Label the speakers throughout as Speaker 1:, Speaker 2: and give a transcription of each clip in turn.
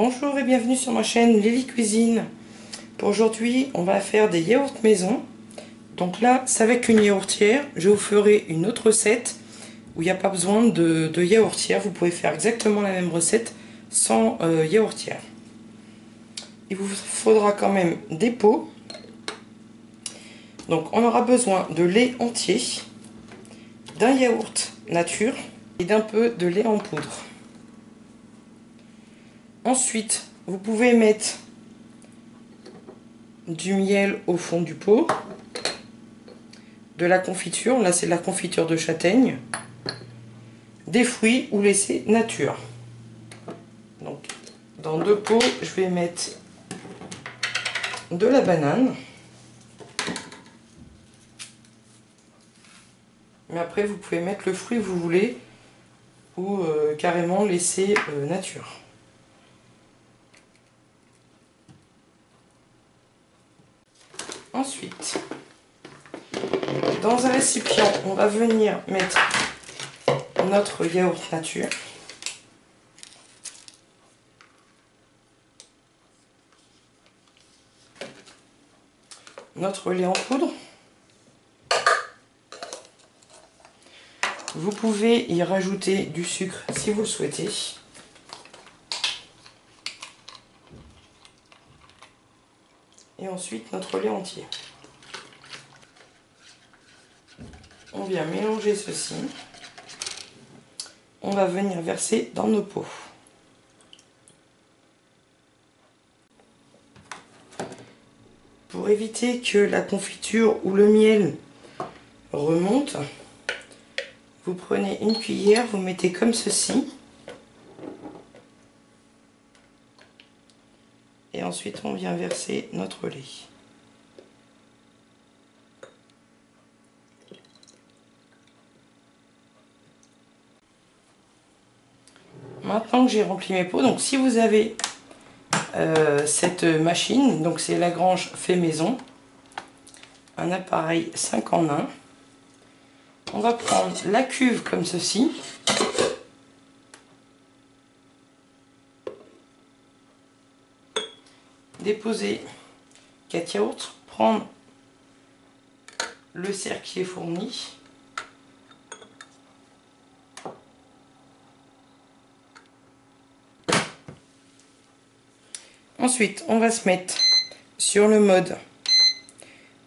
Speaker 1: Bonjour et bienvenue sur ma chaîne Lily Cuisine. Pour aujourd'hui, on va faire des yaourts maison. Donc là, c'est avec une yaourtière. Je vous ferai une autre recette où il n'y a pas besoin de yaourtière. Vous pouvez faire exactement la même recette sans yaourtière. Il vous faudra quand même des pots. Donc on aura besoin de lait entier, d'un yaourt nature et d'un peu de lait en poudre. Ensuite, vous pouvez mettre du miel au fond du pot, de la confiture, là c'est la confiture de châtaigne, des fruits ou laisser nature. Donc dans deux pots, je vais mettre de la banane. Mais après vous pouvez mettre le fruit que vous voulez ou carrément laisser nature. Ensuite, dans un récipient, on va venir mettre notre yaourt nature. Notre lait en poudre. Vous pouvez y rajouter du sucre si vous le souhaitez. Et ensuite notre lait entier. On vient mélanger ceci. On va venir verser dans nos pots. Pour éviter que la confiture ou le miel remonte, vous prenez une cuillère, vous mettez comme ceci. Et ensuite on vient verser notre lait. Maintenant que j'ai rempli mes pots, donc si vous avez cette machine, donc c'est Lagrange fait maison, un appareil 5 en 1, on va prendre la cuve comme ceci. Déposer 4 yaourts, prendre le cercle qui est fourni, ensuite on va se mettre sur le mode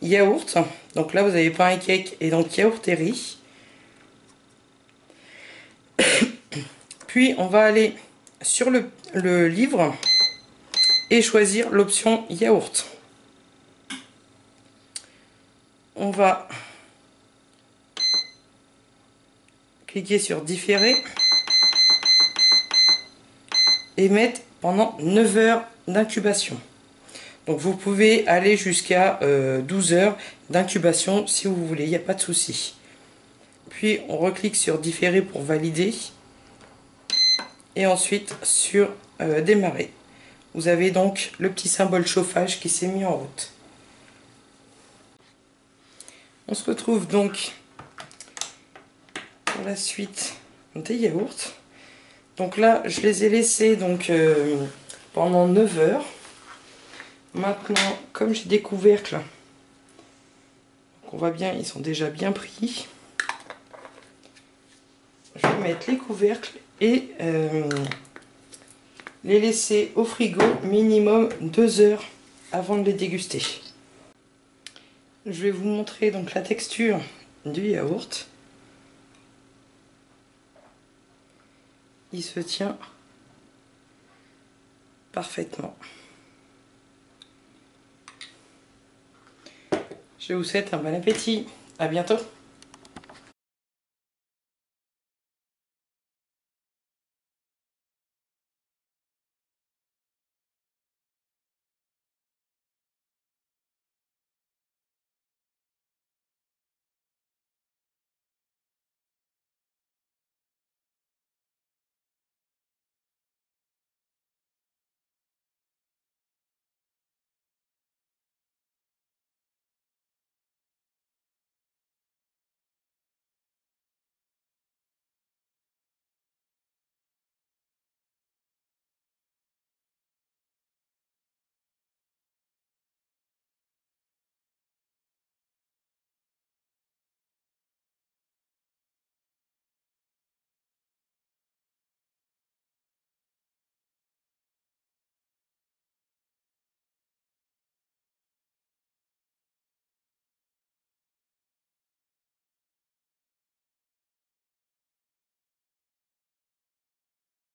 Speaker 1: yaourt, donc là vous avez pain et cake et donc yaourt et riz, puis on va aller sur le livre et choisir l'option yaourt. On va cliquer sur différer et mettre pendant 9 heures d'incubation. Donc vous pouvez aller jusqu'à 12 heures d'incubation si vous voulez, il n'y a pas de souci. Puis on reclique sur différer pour valider et ensuite sur démarrer. Vous avez donc le petit symbole chauffage qui s'est mis en route. On se retrouve donc pour la suite des yaourts. Donc là, je les ai laissés donc, pendant 9 heures. Maintenant, comme j'ai des couvercles, on voit bien, ils sont déjà bien pris. Je vais mettre les couvercles et les laisser au frigo minimum 2 heures avant de les déguster. Je vais vous montrer donc la texture du yaourt. Il se tient parfaitement. Je vous souhaite un bon appétit. À bientôt.